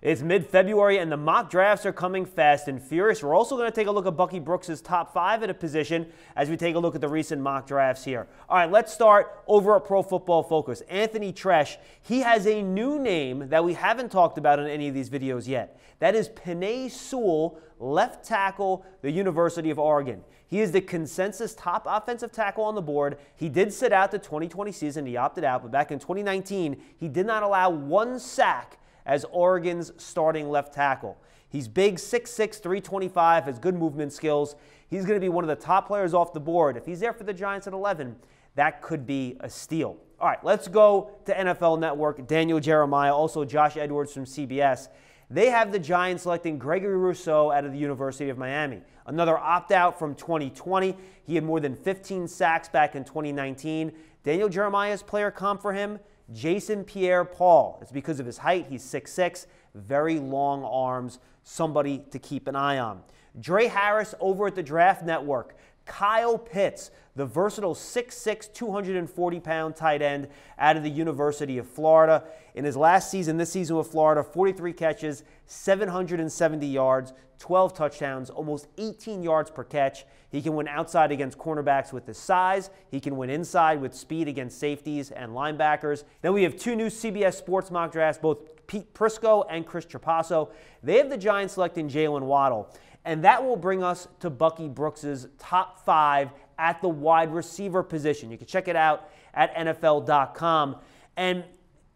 It's mid-February and the mock drafts are coming fast and furious. We're also going to take a look at Bucky Brooks' top 5 at a position as we take a look at the recent mock drafts here. All right, let's start over at Pro Football Focus. Anthony Tresh, he has a new name that we haven't talked about in any of these videos yet. That is Penei Sewell, left tackle, the University of Oregon. He is the consensus top offensive tackle on the board. He did sit out the 2020 season. He opted out, but back in 2019, he did not allow one sack as Oregon's starting left tackle. He's big, 6'6", 325, has good movement skills. He's going to be one of the top players off the board. If he's there for the Giants at 11, that could be a steal. All right, let's go to NFL Network. Daniel Jeremiah, also Josh Edwards from CBS. They have the Giants selecting Gregory Rousseau out of the University of Miami. Another opt-out from 2020. He had more than 15 sacks back in 2019. Daniel Jeremiah's player comp for him, Jason Pierre-Paul. It's because of his height. He's 6'6", very long arms, somebody to keep an eye on. Dre Harris over at the Draft Network. Kyle Pitts, the versatile 6'6", 240-pound tight end out of the University of Florida. In his last season, this season with Florida, 43 catches, 770 yards, 12 touchdowns, almost 18 yards per catch. He can win outside against cornerbacks with his size. He can win inside with speed against safeties and linebackers. Then we have two new CBS Sports mock drafts, both Pete Prisco and Chris Trapasso. They have the Giants selecting Jalen Waddle. And that will bring us to Bucky Brooks' top 5 at the wide receiver position. You can check it out at NFL.com. And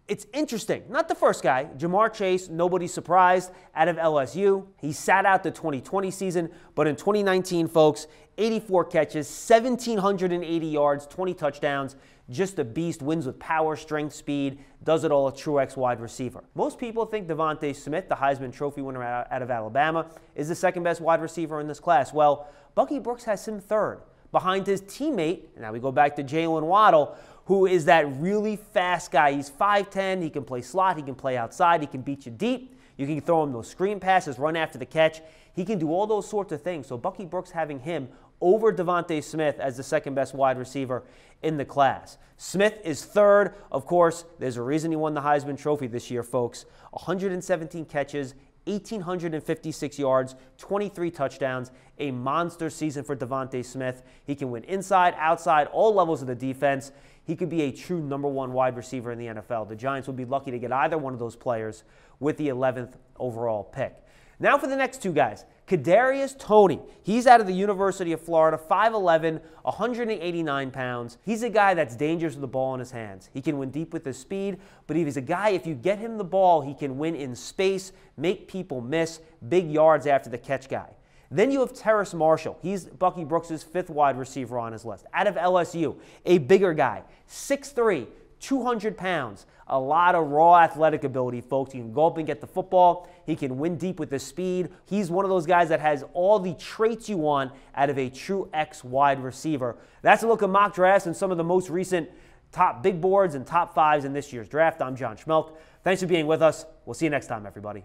it's interesting. Not the first guy. Jamar Chase, nobody surprised, out of LSU. He sat out the 2020 season, but in 2019, folks, 84 catches, 1,780 yards, 20 touchdowns. Just a beast, wins with power, strength, speed, does it all, a true X wide receiver. Most people think Devontae Smith, the Heisman Trophy winner out of Alabama, is the second best wide receiver in this class. Well, Bucky Brooks has him third, behind his teammate, and now we go back to Jalen Waddle, who is that really fast guy. He's 5'10", he can play slot, he can play outside, he can beat you deep. You can throw him those screen passes, run after the catch. He can do all those sorts of things. So Bucky Brooks having him over Devontae Smith as the second best wide receiver in the class. Smith is third. Of course, there's a reason he won the Heisman Trophy this year, folks. 117 catches, 1,856 yards, 23 touchdowns, a monster season for Devontae Smith. He can win inside, outside, all levels of the defense. He could be a true #1 wide receiver in the NFL. The Giants would be lucky to get either one of those players with the 11th overall pick. Now for the next two guys. Kadarius Toney. He's out of the University of Florida, 5'11", 189 pounds. He's a guy that's dangerous with the ball in his hands. He can win deep with his speed, but he's a guy, if you get him the ball, he can win in space, make people miss, big yards after the catch guy. Then you have Terrace Marshall. He's Bucky Brooks' 5th wide receiver on his list. Out of LSU, a bigger guy, 6'3", 200 pounds. A lot of raw athletic ability, folks. He can go up and get the football. He can win deep with his speed. He's one of those guys that has all the traits you want out of a true X wide receiver. That's a look at mock drafts and some of the most recent top big boards and top 5s in this year's draft. I'm John Schmelk. Thanks for being with us. We'll see you next time, everybody.